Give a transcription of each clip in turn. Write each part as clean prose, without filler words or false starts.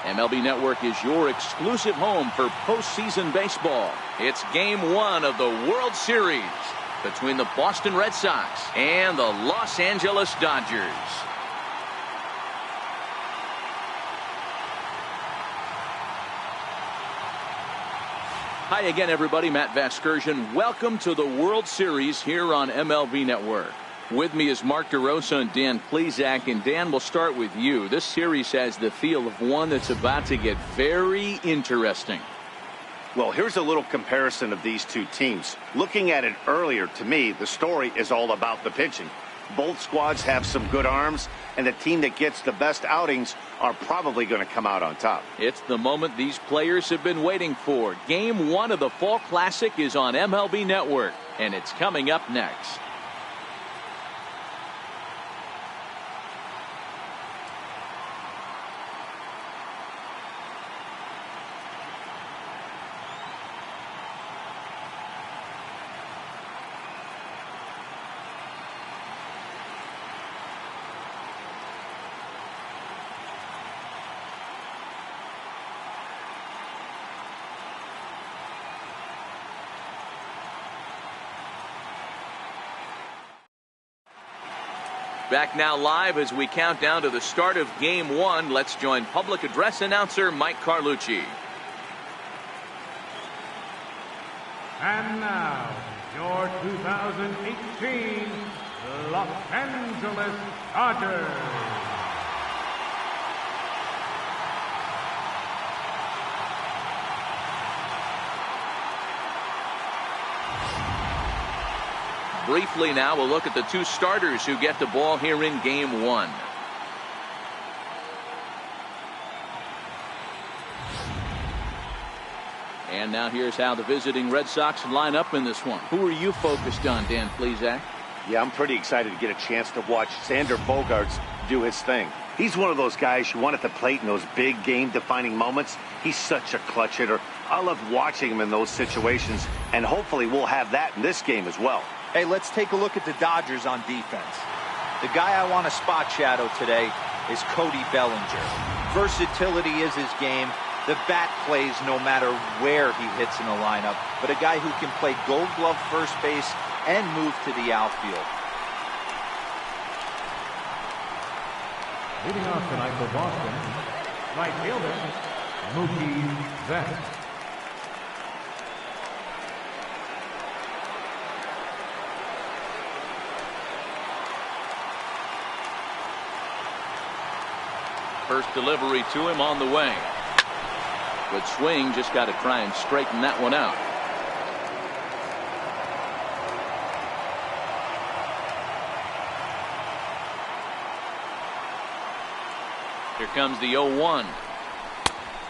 MLB Network is your exclusive home for postseason baseball. It's Game 1 of the World Series between the Boston Red Sox and the Los Angeles Dodgers. Hi again, everybody. Matt Vasgersian. Welcome to the World Series here on MLB Network. With me is Mark DeRosa and Dan Plesac. And Dan, we'll start with you. This series has the feel of one that's about to get very interesting. Well, here's a little comparison of these two teams. Looking at it earlier, to me, the story is all about the pitching. Both squads have some good arms, and the team that gets the best outings are probably going to come out on top. It's the moment these players have been waiting for. Game 1 of the Fall Classic is on MLB Network, and it's coming up next. Back now live as we count down to the start of Game 1. Let's join public address announcer Mike Carlucci. And now, your 2018 Los Angeles Dodgers. Briefly now, we'll look at the two starters who get the ball here in Game 1. And now here's how the visiting Red Sox line up in this one. Who are you focused on, Dan Plesac? Yeah, I'm pretty excited to get a chance to watch Xander Bogaerts do his thing. He's one of those guys you want at the plate in those big game-defining moments. He's such a clutch hitter. I love watching him in those situations, and hopefully we'll have that in this game as well. Hey, let's take a look at the Dodgers on defense. The guy I want to spot shadow today is Cody Bellinger. Versatility is his game. The bat plays no matter where he hits in the lineup, but a guy who can play Gold Glove first base and move to the outfield. Leading off tonight for Boston, right fielder, Mlb18. First delivery to him on the way. Good swing, just got to try and straighten that one out. Here comes the 0-1.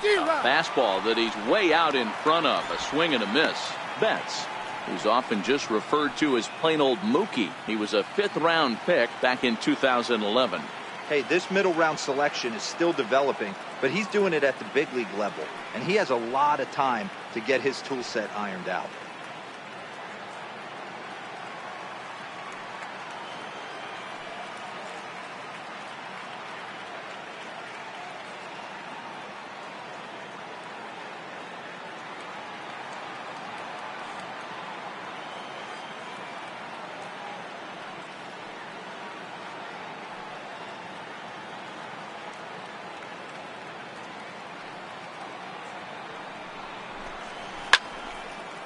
A fastball that he's way out in front of. A swing and a miss. Betts, who's often just referred to as plain old Mookie. He was a 5th round pick back in 2011. Hey, this middle round selection is still developing, but he's doing it at the big league level, and he has a lot of time to get his tool set ironed out.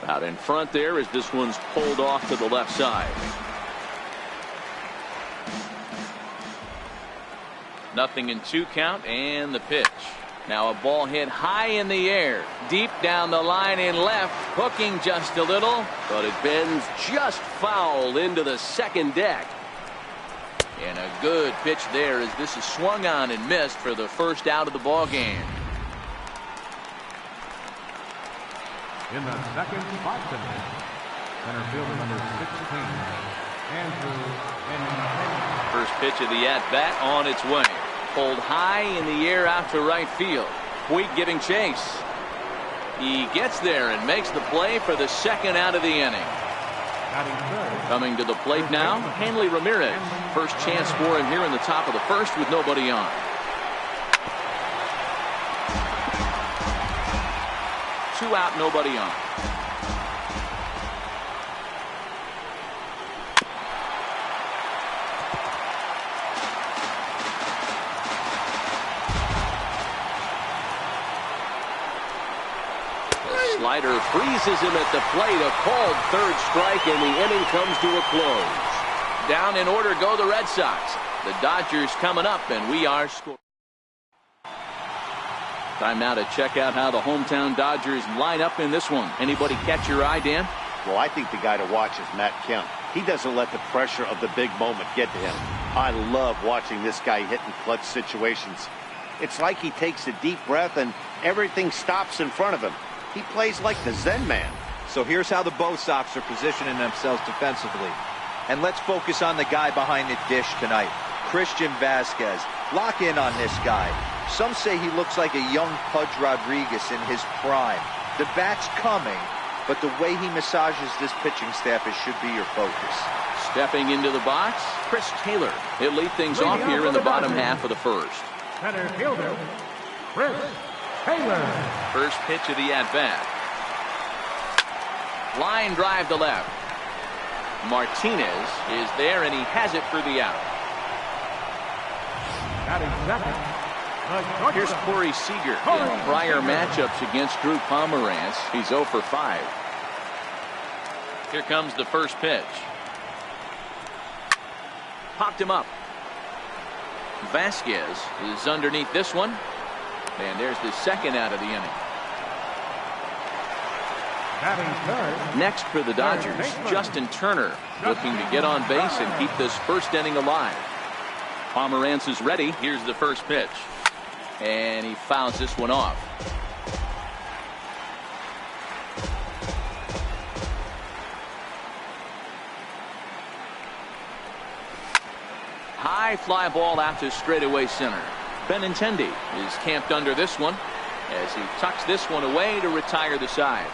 Out in front there as this one's pulled off to the left side. Nothing in 2 count, and the pitch. Now a ball hit high in the air, deep down the line in left, hooking just a little, but it bends just foul into the second deck. And a good pitch there as this is swung on and missed for the first out of the ball game. In the second spot tonight, center fielder number 16, Andrew. First pitch of the at-bat on its way. Pulled high in the air out to right field. Puig giving chase. He gets there and makes the play for the second out of the inning. Coming to the plate now, Hanley Ramirez. First chance for him here in the top of the first with nobody on. 2 out, nobody on. Slider freezes him at the plate. A called third strike, and the inning comes to a close. Down in order go the Red Sox. The Dodgers coming up, and we are scoring. Time now to check out how the hometown Dodgers line up in this one. Anybody catch your eye, Dan? Well, I think the guy to watch is Matt Kemp. He doesn't let the pressure of the big moment get to him. I love watching this guy hit in clutch situations. It's like he takes a deep breath and everything stops in front of him. He plays like the Zen man. So here's how the Bo Sox are positioning themselves defensively. And let's focus on the guy behind the dish tonight, Christian Vasquez. Lock in on this guy. Some say he looks like a young Pudge Rodriguez in his prime. The bat's coming, but the way he massages this pitching staff, it should be your focus. Stepping into the box, Chris Taylor. He'll lead things off here in the bottom half of the first. Center fielder, Chris Taylor. First pitch of the at-bat. Line drive to left. Martinez is there, and he has it for the out. Batting second. Here's Corey Seager in prior matchups against Drew Pomeranz. He's 0 for 5. Here comes the first pitch. Popped him up. Vasquez is underneath this one. And there's the second out of the inning. Next for the Dodgers, Justin Turner looking to get on base and keep this first inning alive. Pomeranz is ready. Here's the first pitch. And he fouls this one off. High fly ball out to straightaway center. Benintendi is camped under this one as he tucks this one away to retire the side.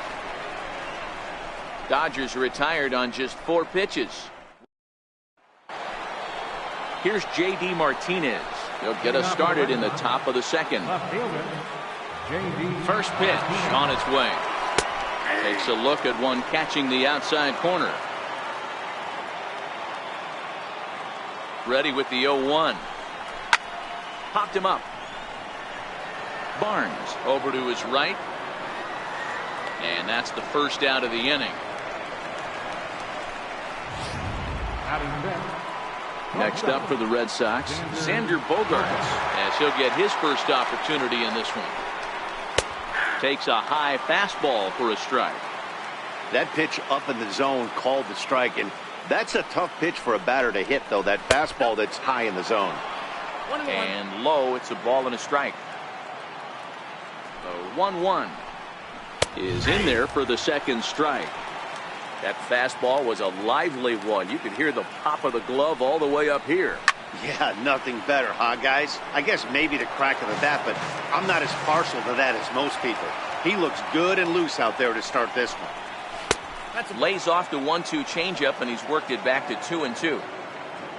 Dodgers retired on just 4 pitches. Here's J.D. Martinez. He'll get us started in the top of the second. First pitch on its way. Takes a look at one catching the outside corner. Ready with the 0-1. Popped him up. Barnes over to his right. And that's the first out of the inning. Next up for the Red Sox, Xander Bogaerts, as he'll get his first opportunity in this one. Takes a high fastball for a strike. That pitch up in the zone called the strike, and that's a tough pitch for a batter to hit, though, that fastball that's high in the zone. And low, it's a ball and a strike. The 1-1 is in there for the second strike. That fastball was a lively one. You could hear the pop of the glove all the way up here. Yeah, nothing better, huh, guys? I guess maybe the crack of the bat, but I'm not as partial to that as most people. He looks good and loose out there to start this one. Lays off the 1-2 changeup, and he's worked it back to 2-2.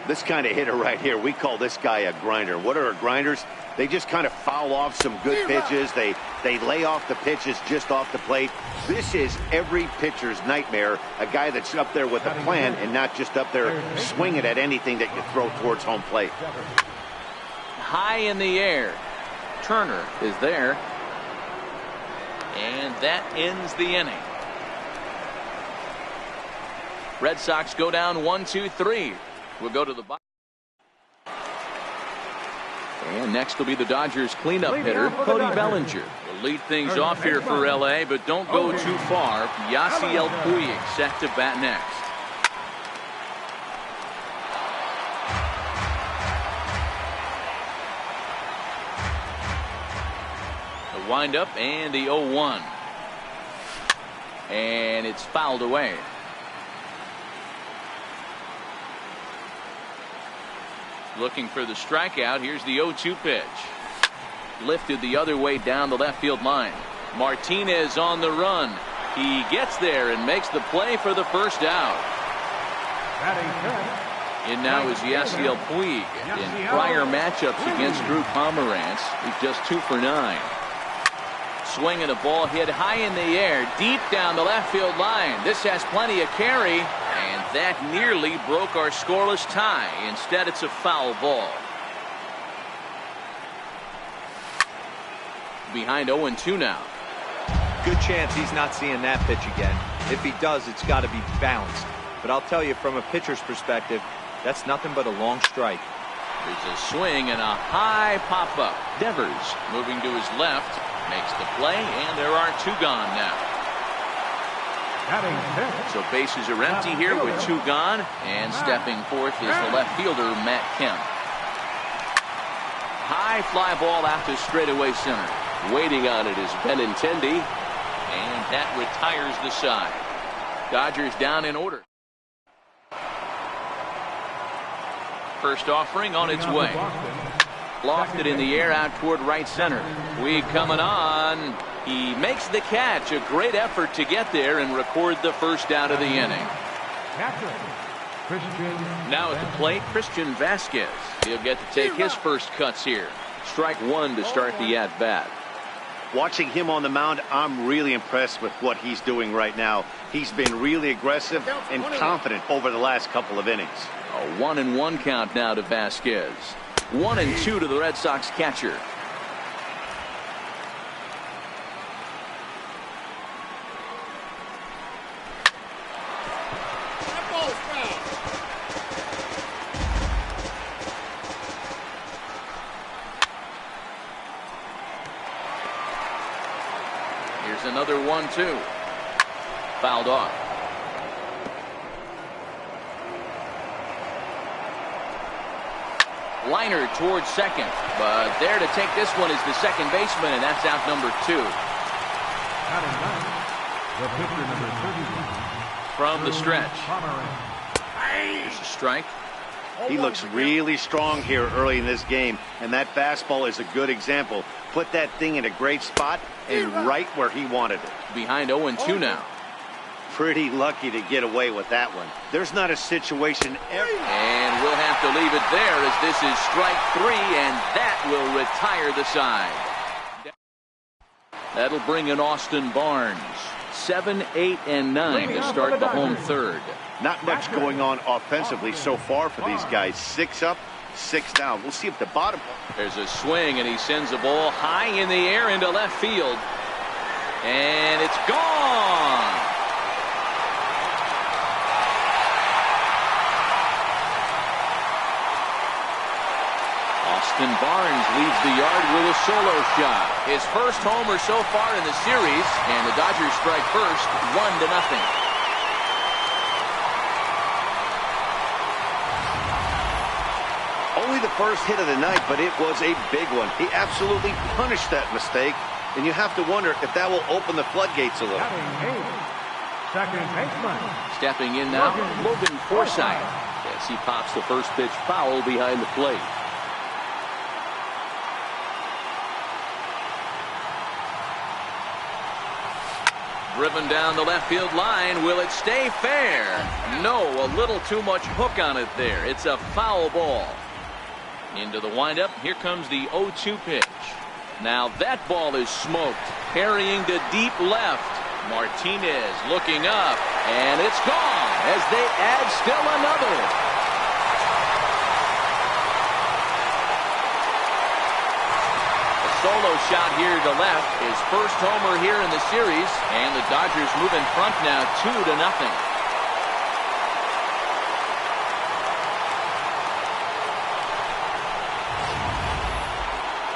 This kind of hitter right here, we call this guy a grinder. What are grinders? They just kind of foul off some good pitches. They lay off the pitches just off the plate. This is every pitcher's nightmare, a guy that's up there with a plan and not just up there swinging at anything that you throw towards home plate. High in the air. Turner is there. And that ends the inning. Red Sox go down 1-2-3. We'll go to the bottom. And next will be the Dodgers cleanup hitter, Cody Bellinger. Will lead things off here for L.A., but don't go too far. Yasiel Puig set to bat next. The windup and the 0-1. And it's fouled away. Looking for the strikeout. Here's the 0-2 pitch. Lifted the other way down the left field line. Martinez on the run. He gets there and makes the play for the first out. In now is Yasiel Puig. In prior matchups against Drew Pomeranz, he's just 2 for 9. Swinging a ball hit high in the air, deep down the left field line. This has plenty of carry, and that nearly broke our scoreless tie. Instead, it's a foul ball. Behind 0-2 now. Good chance he's not seeing that pitch again. If he does, it's got to be bounced. But I'll tell you, from a pitcher's perspective, that's nothing but a long strike. There's a swing and a high pop-up. Devers moving to his left, makes the play, and there are 2 gone now. So bases are empty here with 2 gone, and stepping forth is the left fielder, Matt Kemp. High fly ball out to straightaway center. Waiting on it is Benintendi. And that retires the side. Dodgers down in order. First offering on its way. Lofted in the air out toward right center. Weed coming on. He makes the catch. A great effort to get there and record the first out of the inning. Now at the plate, Christian Vasquez. He'll get to take his first cuts here. Strike 1 to start the at-bat. Watching him on the mound, I'm really impressed with what he's doing right now. He's been really aggressive and confident over the last couple of innings. A 1-1 count now to Vasquez. 1-2 to the Red Sox catcher. Here's another 1-2. Fouled off. Liner towards second, but there to take this one is the second baseman, and that's out number 2. From the stretch. Here's a strike. He looks really strong here early in this game, and that fastball is a good example. Put that thing in a great spot and right where he wanted it. Behind 0-2 now. Pretty lucky to get away with that one. There's not a situation ever. And we'll have to leave it there as this is strike 3, and that will retire the side. That'll bring in Austin Barnes. 7, 8, and 9 to start the home third. Not much going on offensively so far for these guys. 6 up, 6 down. We'll see if the bottom. There's a swing, and he sends the ball high in the air into left field. And it's gone. Austin Barnes leads the yard with a solo shot. His first homer so far in the series, and the Dodgers strike first, 1-0. Only the first hit of the night, but it was a big one. He absolutely punished that mistake, and you have to wonder if that will open the floodgates a little. Second baseman. Stepping in now, Logan Forsythe, as he pops the first pitch foul behind the plate. Driven down the left field line. Will it stay fair? No, a little too much hook on it there. It's a foul ball. Into the windup. Here comes the 0-2 pitch. Now that ball is smoked. Carrying to deep left. Martinez looking up. And it's gone as they add still another. Solo shot here to left. His first homer here in the series. And the Dodgers move in front now 2-0.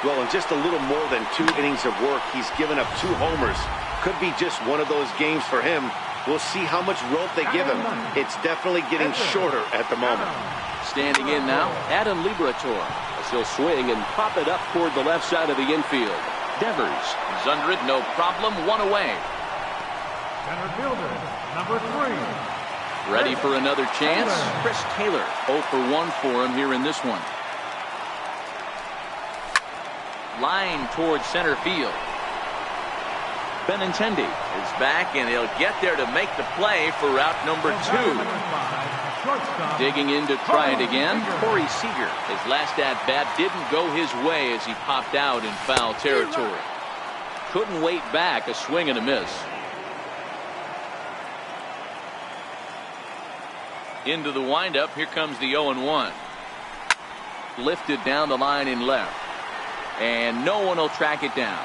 Well, in just a little more than 2 innings of work, he's given up 2 homers. Could be just one of those games for him. We'll see how much rope they give him. It's definitely getting shorter at the moment. Standing in now, Adam Liberatore. He'll swing and pop it up toward the left side of the infield. Devers is under it, no problem, 1 away. Center fielder, number 3. Ready for another chance? Chris Taylor, 0 for 1 for him here in this one. Line towards center field. Benintendi is back, and he'll get there to make the play for route number 2. Digging in to try it again, Corey Seager. His last at-bat didn't go his way as he popped out in foul territory. couldn't wait back. A swing and a miss. Into the windup. Here comes the 0-1. Lifted down the line in left. And no one will track it down.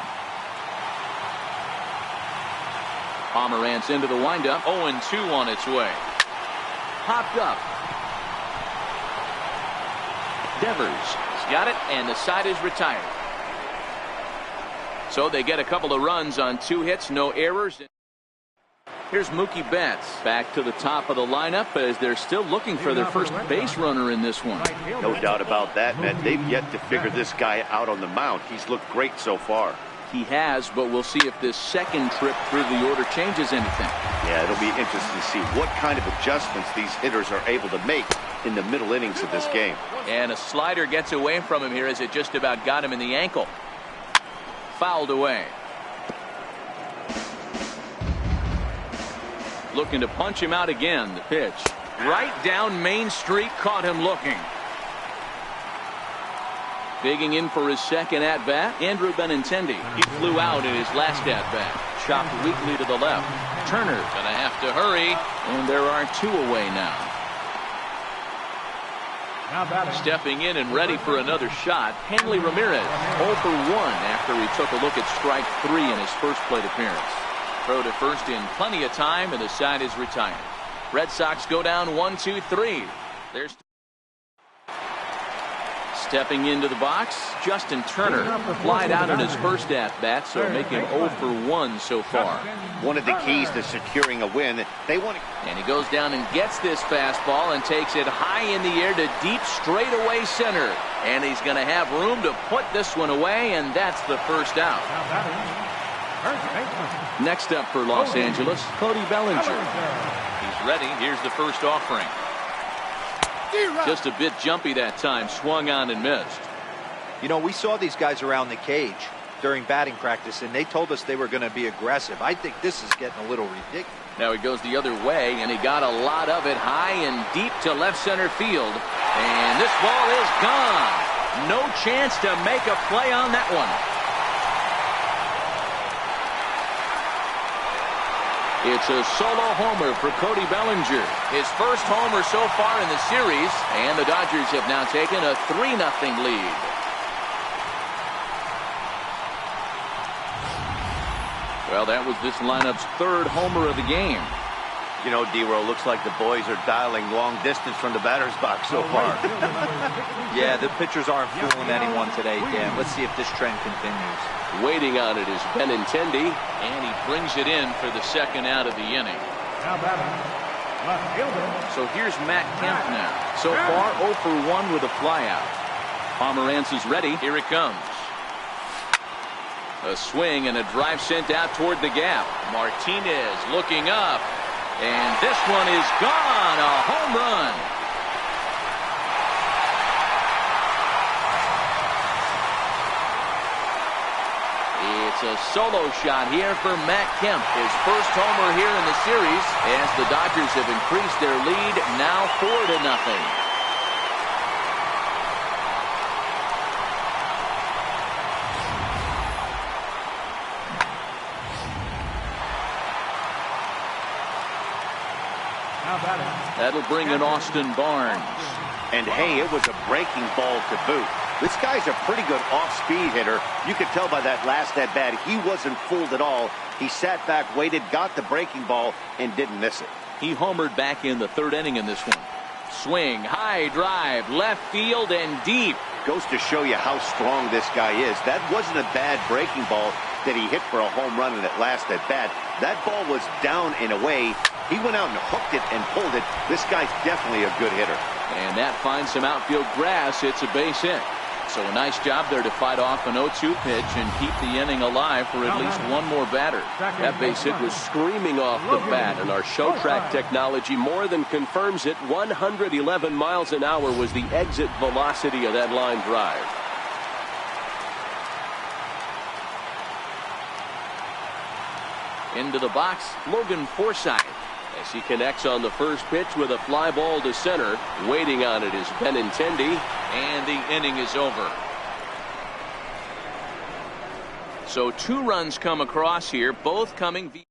Pomerantz into the windup. 0-2 on its way. Popped up. Devers has got it, and the side is retired. So they get a couple of runs on 2 hits, no errors. Here's Mookie Betts back to the top of the lineup as they're still looking for their first base runner in this one. No doubt about that, man. They've yet to figure this guy out on the mound. He's looked great so far. He has, but we'll see if this second trip through the order changes anything. Yeah, it'll be interesting to see what kind of adjustments these hitters are able to make in the middle innings of this game. And a slider gets away from him here as it just about got him in the ankle. Fouled away. Looking to punch him out again. The pitch. Right down Main Street, caught him looking. Digging in for his second at-bat, Andrew Benintendi. He flew out in his last at-bat. Chopped weakly to the left. Turner's gonna have to hurry, and there are 2 away now. Stepping in and ready for another shot, Hanley Ramirez. 0 for 1 after he took a look at strike 3 in his first plate appearance. Throw to first in plenty of time, and the side is retired. Red Sox go down 1-2-3. There's stepping into the box, Justin Turner. Flied out in his first at-bat, so making 0 for 1 so far. One of the keys to securing a win, they want to... And he goes down and gets this fastball and takes it high in the air to deep straightaway center. And he's going to have room to put this one away, and that's the first out. Next up for Los Angeles, Cody Bellinger. He's ready. Here's the first offering. Just a bit jumpy that time. Swung on and missed. You know, we saw these guys around the cage during batting practice, and they told us they were going to be aggressive. I think this is getting a little ridiculous. Now he goes the other way, and he got a lot of it high and deep to left center field. And this ball is gone. No chance to make a play on that one. It's a solo homer for Cody Bellinger. His first homer so far in the series, and the Dodgers have now taken a 3-0 lead. Well, that was this lineup's 3rd homer of the game. You know, D-Row, looks like the boys are dialing long distance from the batter's box so far. Yeah, the pitchers aren't fooling anyone today, Dan. Let's see if this trend continues. Waiting on it is Benintendi. And he brings it in for the second out of the inning. So here's Matt Kemp now. So far 0 for 1 with a flyout. Pomerantz is ready. Here it comes. A swing and a drive sent out toward the gap. Martinez looking up. And this one is gone. A home run. It's a solo shot here for Matt Kemp. His first homer here in the series as the Dodgers have increased their lead now 4-0. That'll bring in Austin Barnes. And hey, it was a breaking ball to boot. This guy's a pretty good off-speed hitter. You could tell by that last at-bat he wasn't fooled at all. He sat back, waited, got the breaking ball, and didn't miss it. He homered back in the 3rd inning in this one. Swing, high drive, left field, and deep. Goes to show you how strong this guy is. That wasn't a bad breaking ball that he hit for a home run in that last at-bat. That ball was down and away. He went out and hooked it and pulled it. This guy's definitely a good hitter. And that finds some outfield grass. It's a base hit. So a nice job there to fight off an 0-2 pitch and keep the inning alive for at least one more batter. That base hit was screaming off the bat, and our show track technology more than confirms it. 111 miles an hour was the exit velocity of that line drive. Into the box, Logan Forsythe. As he connects on the first pitch with a fly ball to center. Waiting on it is Benintendi. And the inning is over. So 2 runs come across here, both coming via.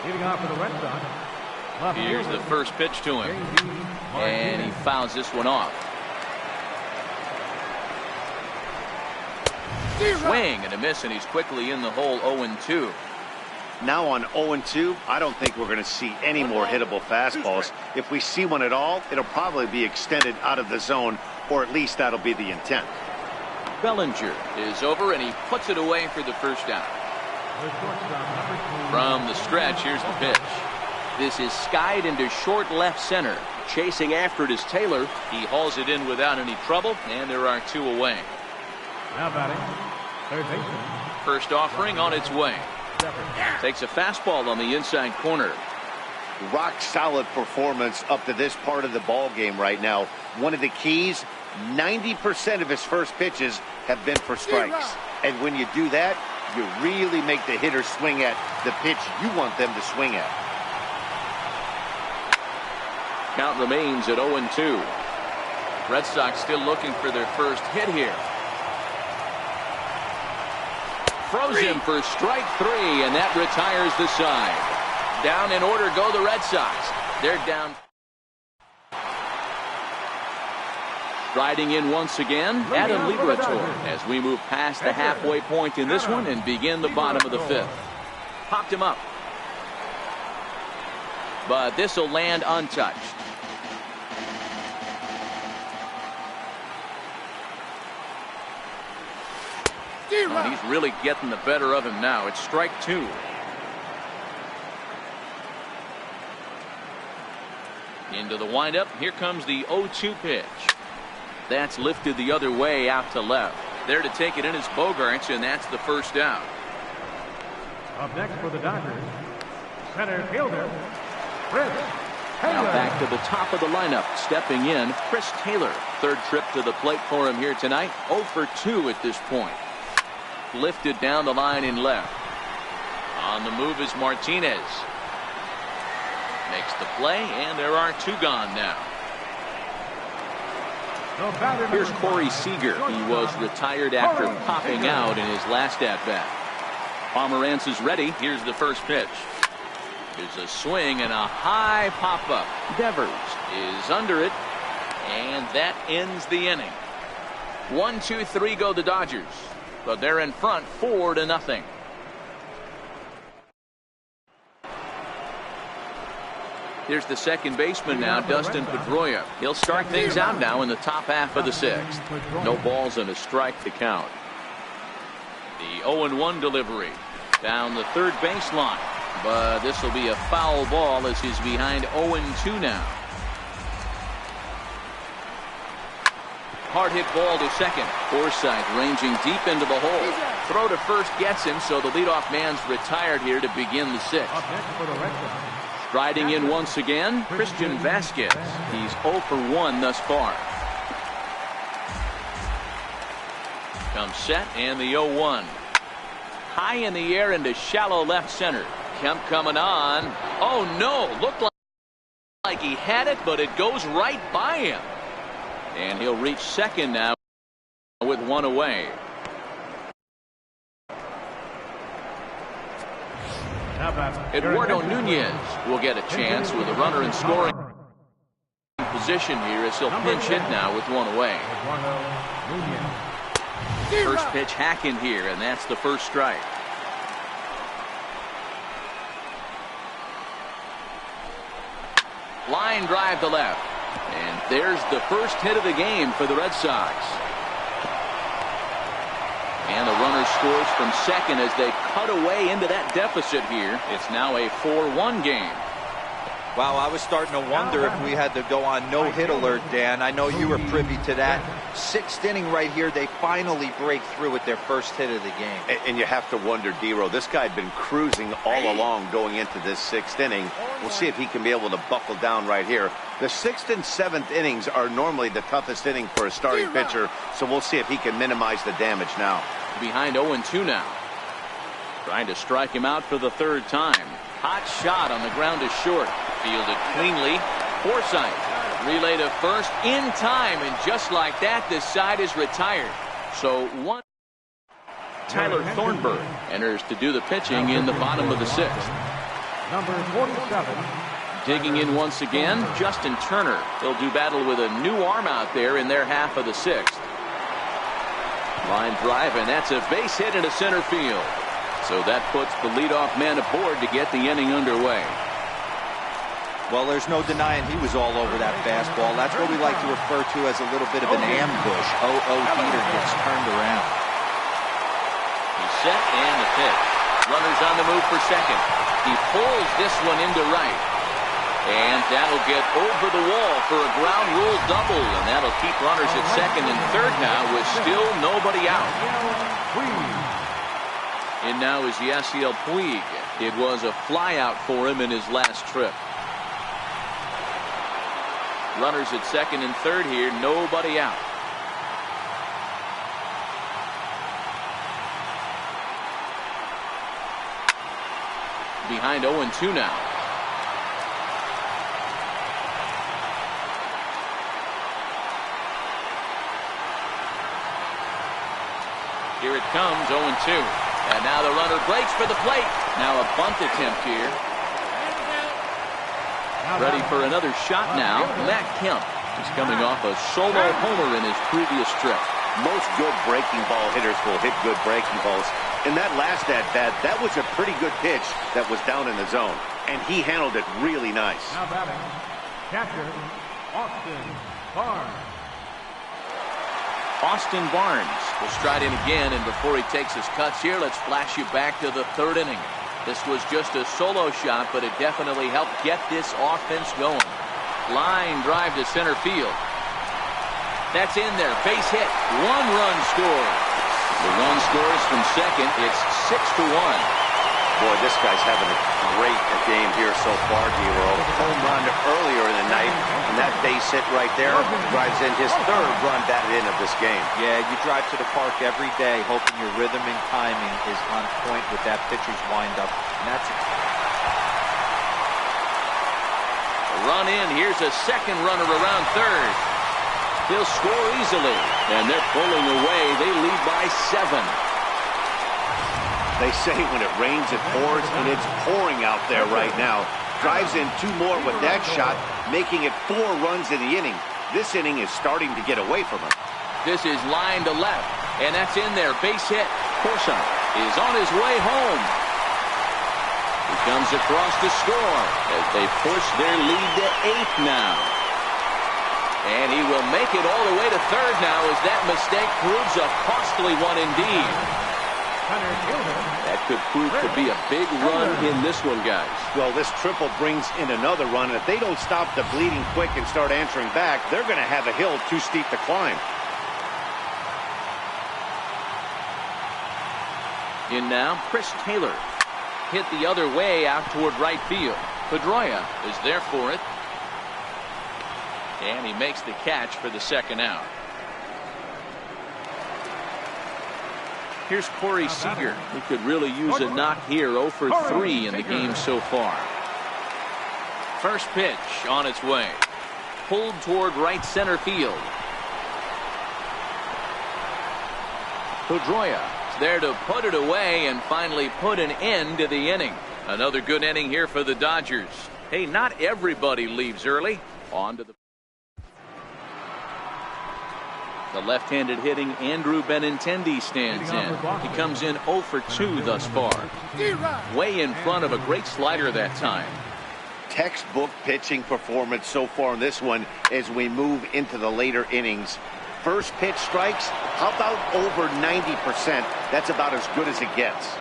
Leading off for the Red Sox. Here's the first pitch to him. And he fouls this one off. Swing and a miss, and he's quickly in the hole 0-2. Now on 0-2, I don't think we're going to see any more hittable fastballs. If we see one at all, it'll probably be extended out of the zone, or at least that'll be the intent. Bellinger is over, and he puts it away for the first down. From the stretch, here's the pitch. This is skied into short left center. Chasing after it is Taylor. He hauls it in without any trouble, and there are 2 away. Now batting, third baseman. First offering on its way. Takes a fastball on the inside corner. Rock solid performance up to this part of the ball game right now. One of the keys, 90% of his first pitches have been for strikes. And when you do that, you really make the hitter swing at the pitch you want them to swing at. Count remains at 0-2. Red Sox still looking for their first hit here. Throws him for strike 3, and that retires the side. Down in order go the Red Sox. They're down. Striding in once again, Adam Liberatore, as we move past the halfway point in this one and begin the bottom of the 5th. Popped him up. But this will land untouched. And he's really getting the better of him now. It's strike 2. Into the windup. Here comes the 0-2 pitch. That's lifted the other way out to left. There to take it in is Bogaerts, and that's the first down. Up next for the Dodgers, center fielder, Chris Taylor. Now back to the top of the lineup. Stepping in, Chris Taylor. Third trip to the plate for him here tonight. 0 for 2 at this point. Lifted down the line in left. On the move is Martinez. Makes the play, and there are 2 gone now. Here's Corey Seager. He was retired after popping out in his last at-bat. Pomerantz is ready. Here's the first pitch. There's a swing and a high pop-up. Devers is under it, and that ends the inning. 1, 2, 3 go the Dodgers, but they're in front 4-0. Here's the second baseman now, Dustin Pedroia. He'll start things out now in the top half of the 6th. No balls and a strike to count. The 0-1 delivery down the third baseline, but this will be a foul ball as he's behind 0-2 now. Hard hit ball to second. Forsythe ranging deep into the hole. Throw to first gets him, so the leadoff man's retired here to begin the 6th. Striding in once again, Christian Vasquez. He's 0 for 1 thus far. Comes set, and the 0-1. High in the air into shallow left center. Kemp coming on. Oh no, looked like he had it, but it goes right by him. And he'll reach second now with 1 away. Eduardo Nunez will get a chance with a runner in scoring position here as he'll pinch hit now with 1 away. First pitch hack in here, and that's the first strike. Line drive to left. And there's the first hit of the game for the Red Sox. And the runner scores from second as they cut away into that deficit here. It's now a 4-1 game. Wow, I was starting to wonder if we had to go on no-hit alert, Dan. I know you were privy to that. 6th inning right here, they finally break through with their first hit of the game. And you have to wonder, D-Row, this guy had been cruising all along going into this 6th inning. We'll see if he can be able to buckle down right here. The 6th and 7th innings are normally the toughest inning for a starting pitcher, so we'll see if he can minimize the damage now. Behind 0-2 now. Trying to strike him out for the 3rd time. Hot shot on the ground is short. Fielded cleanly. Forsythe Relay to first in time, and just like that, this side is retired. So one. Tyler Thornburg enters to do the pitching in the bottom of the sixth. Number 47. Digging in once again, Justin Turner. He'll do battle with a new arm out there in their half of the sixth. Line drive, and that's a base hit into center field. So that puts the leadoff man aboard to get the inning underway. Well, there's no denying he was all over that fastball. That's what we like to refer to as a little bit of an ambush. Heater gets turned around. He's set and the pitch. Runners on the move for second. He pulls this one into right. And that'll get over the wall for a ground rule double. And that'll keep runners at second and third now with still nobody out. And now is Yasiel Puig. It was a flyout for him in his last trip. Runners at second and third here, nobody out. Behind 0-2 now. Here it comes, 0-2. And now the runner breaks for the plate. Now a bunt attempt here. Ready for another shot now. Matt Kemp is coming off a solo homer in his previous trip. Most good breaking ball hitters will hit good breaking balls. In that last at-bat, that was a pretty good pitch that was down in the zone. And he handled it really nice. Now batting, catcher, Austin Barnes. Austin Barnes will stride in again, and before he takes his cuts here, let's flash you back to the third inning. This was just a solo shot, but it definitely helped get this offense going. Line drive to center field. That's in there. Base hit. One run scored. The run scores from second. It's 6-1. Boy, this guy's having a great game here so far, Hero. Home run earlier in the night, and that base hit right there drives in his third run batted in of this game. Yeah, you drive to the park every day hoping your rhythm and timing is on point with that pitcher's windup, and that's it. A run in. Here's a second runner around third. He'll score easily, and they're pulling away. They lead by 7. They say when it rains, it pours, and it's pouring out there right now. Drives in 2 more with that shot, making it 4 runs in the inning. This inning is starting to get away from him. This is line to left, and that's in there. Base hit. Corson is on his way home. He comes across to score as they push their lead to 8 now. And he will make it all the way to third now as that mistake proves a costly one indeed. That could prove to be a big run in this one, guys. Well, this triple brings in another run, and if they don't stop the bleeding quick and start answering back, they're going to have a hill too steep to climb. In now, Chris Taylor. Hit the other way out toward right field. Pedroia is there for it. And he makes the catch for the second out. Here's Corey Seager, who could really use a knock here. 0 for 3 in the game so far. First pitch on its way. Pulled toward right center field. Pedroia is there to put it away and finally put an end to the inning. Another good inning here for the Dodgers. Hey, not everybody leaves early. On to the left-handed hitting Andrew Benintendi stands in. He comes in 0 for 2 thus far. Way in front of a great slider that time. Textbook pitching performance so far in this one as we move into the later innings. First pitch strikes, how about over 90%? That's about as good as it gets.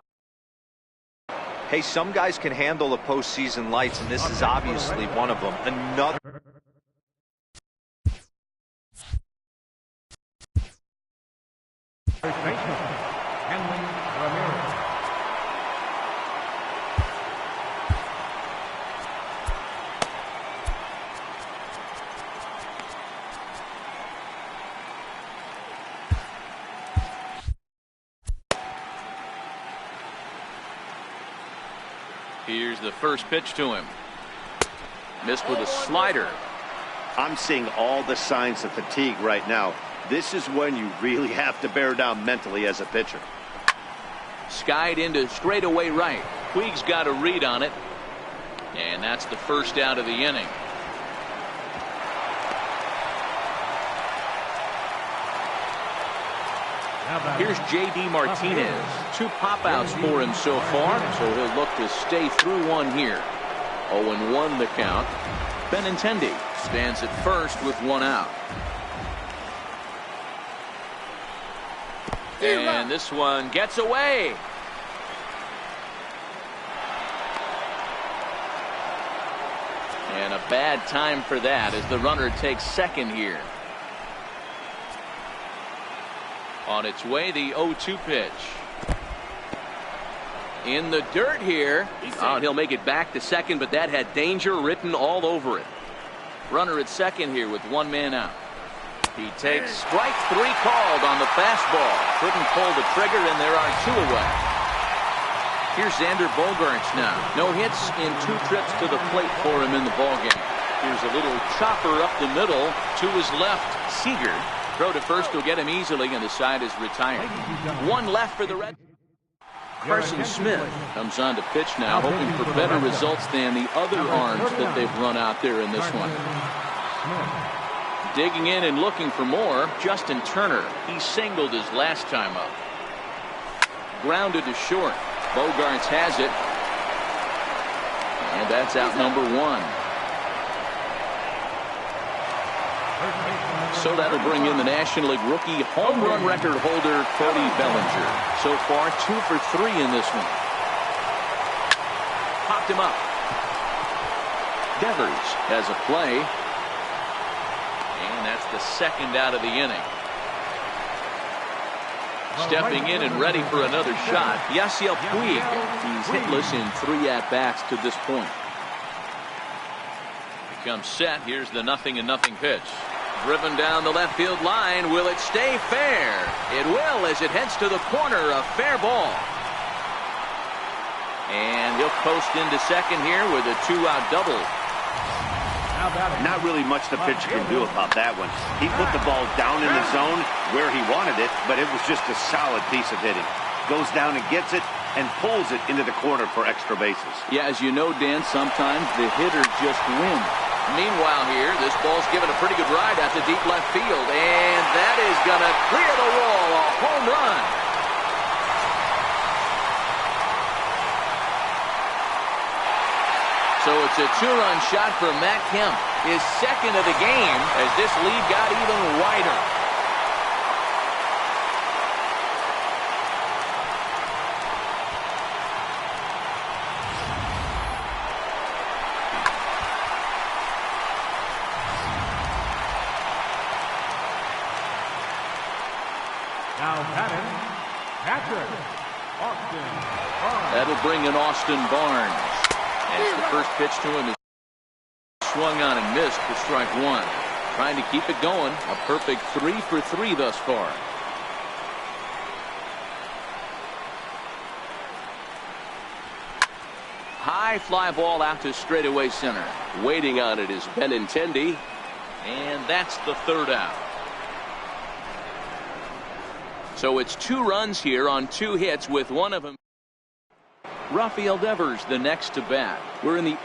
Hey, some guys can handle the postseason lights, and this is obviously one of them. Another. Here's the first pitch to him. Missed with a slider. I'm seeing all the signs of fatigue right now. This is when you really have to bear down mentally as a pitcher. Skied into straightaway right. Puig's got a read on it. And that's the first out of the inning. Here's J.D. Martinez. 2 pop-outs for him so far, so he'll look to stay through one here. 0-1 the count. Benintendi stands at first with 1 out. And this one gets away. And a bad time for that as the runner takes second here. On its way, the 0-2 pitch. In the dirt here. Oh, he'll make it back to second, but that had danger written all over it. Runner at second here with 1 man out. He takes strike 3 called on the fastball. Couldn't pull the trigger, and there are 2 away. Here's Xander Bogaerts now. No hits in 2 trips to the plate for him in the ballgame. Here's a little chopper up the middle to his left. Seager. Throw to first will get him easily, and the side is retired. 1 left for the Red. Carson Smith comes on to pitch now, hoping for better results than the other arms that they've run out there in this one. Digging in and looking for more, Justin Turner. He singled his last time up. Grounded to short. Bogaerts has it. And that's out number 1. So that'll bring in the National League rookie home run record holder, Cody Bellinger. So far, 2 for 3 in this one. Popped him up. Devers has a play. And that's the second out of the inning. Stepping in and ready for another shot, Yasiel Puig. He's hitless in 3 at-bats to this point. Becomes set. Here's the 0-0 pitch. Driven down the left field line. Will it stay fair? It will as it heads to the corner. A fair ball. And he'll post into second here with a 2-out double. Not really much the pitcher can do about that one. He put the ball down in the zone where he wanted it, but it was just a solid piece of hitting. Goes down and gets it and pulls it into the corner for extra bases. Yeah, as you know, Dan, sometimes the hitter just wins. Meanwhile here, this ball's given a pretty good ride out to deep left field, and that is going to clear the wall. A home run. So it's a 2-run shot for Matt Kemp, his second of the game, as this lead got even wider. Now batting, Patrick Austin Barnes. That'll bring in Austin Barnes. As the first pitch to him is swung on and missed for strike 1. Trying to keep it going. A perfect 3 for 3 thus far. High fly ball out to straightaway center. Waiting on it is Benintendi. And that's the 3rd out. So it's 2 runs here on 2 hits, with one of them. Rafael Devers the next to bat. We're in the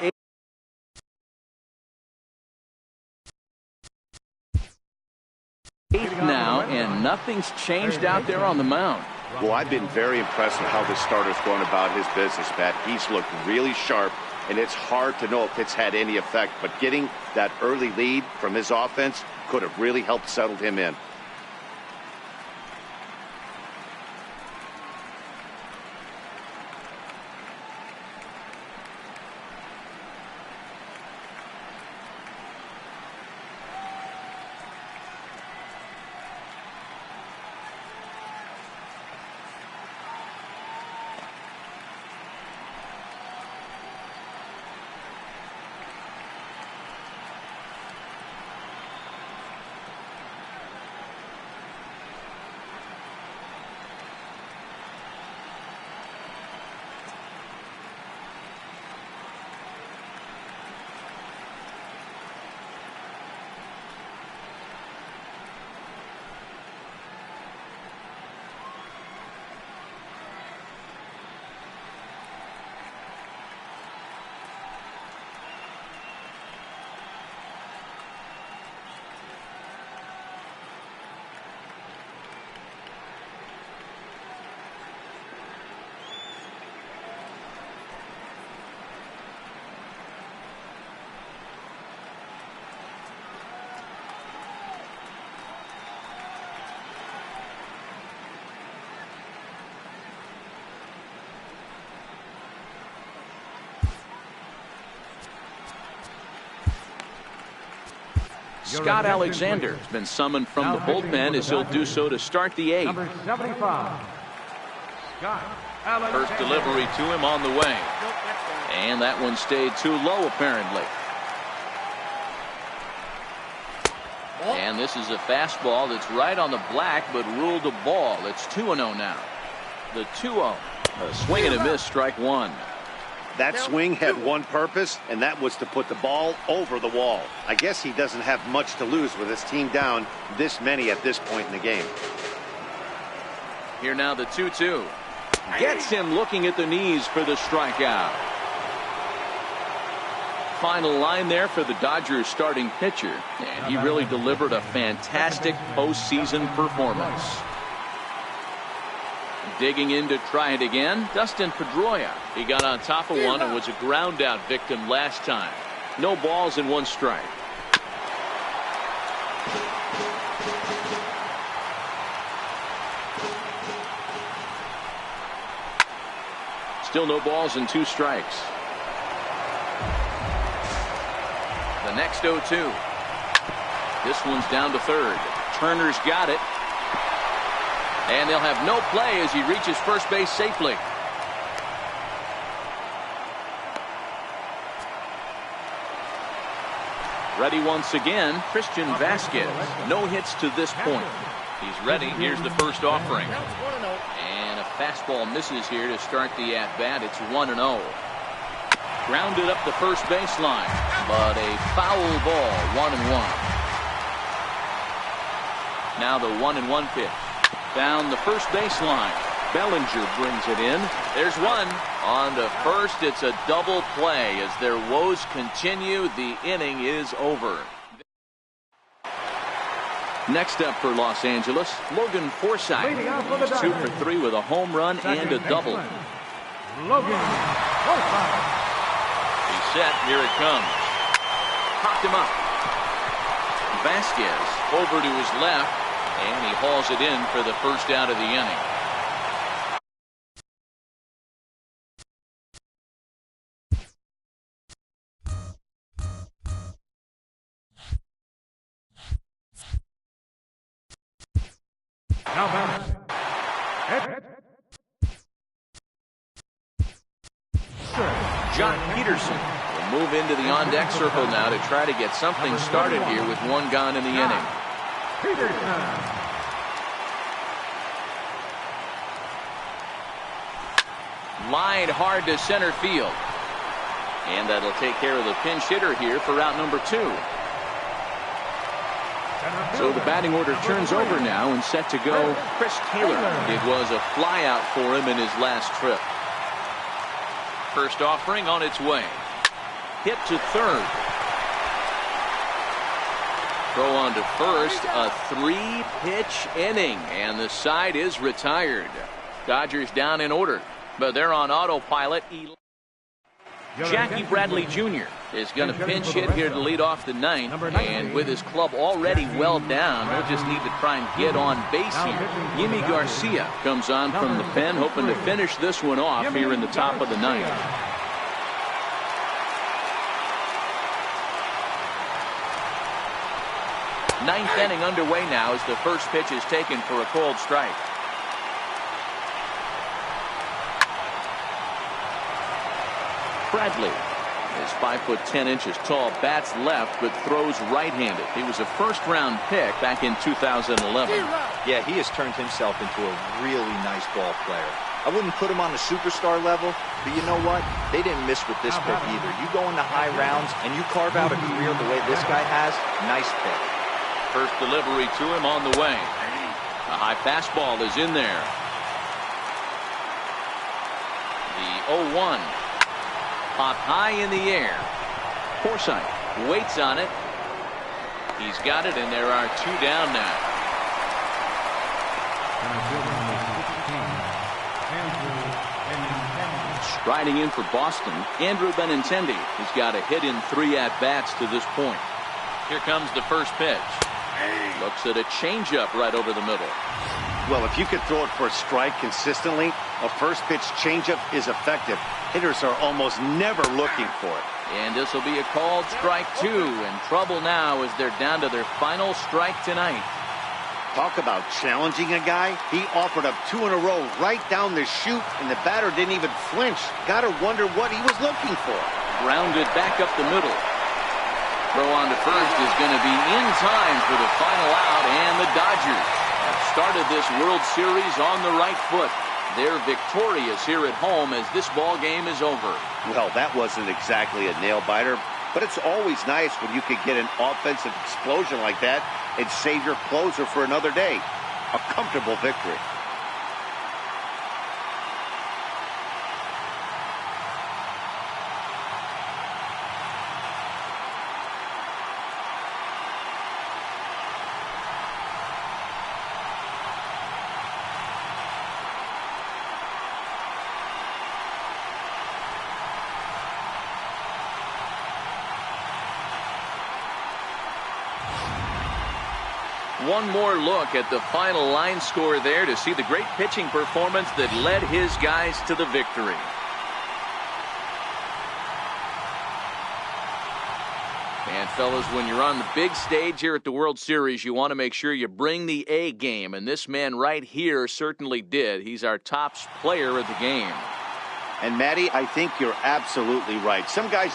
8th now, and nothing's changed out there on the mound. Well, I've been very impressed with how this starter's going about his business, Pat. He's looked really sharp, and it's hard to know if it's had any effect, but getting that early lead from his offense could have really helped settle him in. Scott Alexander has been summoned from the bullpen as he'll do so to start the 8th. Number 75, Scott Alexander. First delivery to him on the way. And that one stayed too low apparently. And this is a fastball that's right on the black but ruled a ball. It's 2-0 now. The 2-0. A swing and a miss, strike one. That swing had one purpose, and that was to put the ball over the wall. I guess he doesn't have much to lose with his team down this many at this point in the game. Here now the 2-2. Gets him looking at the knees for the strikeout. Final line there for the Dodgers starting pitcher, and he really delivered a fantastic postseason performance. Digging in to try it again, Dustin Pedroia. He got on top of one and was a ground out victim last time. No balls and one strike. Still no balls and 2 strikes. The next 0-2. This one's down to third. Turner's got it. And they'll have no play as he reaches first base safely. Ready once again, Christian Vasquez. No hits to this point. He's ready. Here's the first offering. And a fastball misses here to start the at-bat. It's 1-0. Grounded up the first baseline, but a foul ball, 1-1. Now the 1-1 pitch. Down the first baseline. Bellinger brings it in. There's one. On to first. It's a double play. As their woes continue, the inning is over. Next up for Los Angeles, Logan Forsythe. He's 2 for 3 with a home run and a double. Logan Forsythe. He's set. Here it comes. Popped him up. Vasquez over to his left. And he hauls it in for the first out of the inning. Now back. John Peterson will move into the on-deck circle now to try to get something started here with one gone in the inning. Lined hard to center field. And that'll take care of the pinch hitter here for route number 2. So the batting order turns over now and set to go Chris Taylor. It was a flyout for him in his last trip. First offering on its way. Hit to third. Throw on to first. A 3-pitch inning. And the side is retired. Dodgers down in order. But they're on autopilot. Jackie Bradley Jr. is going to pinch hit here to lead off the 9th. And with his club already well down, he'll just need to try and get on base here. Yimi Garcia comes on from the pen, hoping to finish this one off here in the top of the 9th. Ninth inning underway now as the first pitch is taken for a called strike. Bradley is 5'10" tall, bats left, but throws right-handed. He was a first-round pick back in 2011. Yeah, he has turned himself into a really nice ball player. I wouldn't put him on the superstar level, but you know what? They didn't miss with this pick either. You go into high rounds and you carve out a career the way this guy has, nice pick. First delivery to him on the way. A high fastball is in there. The 0-1. Popped high in the air. Forsythe waits on it. He's got it, and there are 2 down now. Striding in for Boston, Andrew Benintendi. He's got a hit in 3 at-bats to this point. Here comes the first pitch. Looks at a changeup right over the middle. Well, if you could throw it for a strike consistently, a first pitch changeup is effective. Hitters are almost never looking for it. And this will be a called strike 2. In trouble now as they're down to their final strike tonight. Talk about challenging a guy. He offered up 2 in a row right down the chute, and the batter didn't even flinch. Gotta wonder what he was looking for. Grounded back up the middle. Throw on to first is going to be in time for the final out, and the Dodgers have started this World Series on the right foot. They're victorious here at home as this ball game is over. Well, that wasn't exactly a nail-biter, but it's always nice when you can get an offensive explosion like that and save your closer for another day. A comfortable victory. One more look at the final line score there to see the great pitching performance that led his guys to the victory. And fellas, when you're on the big stage here at the World Series, you want to make sure you bring the A game, and this man right here certainly did. He's our top player of the game. And Matty, I think you're absolutely right. Some guys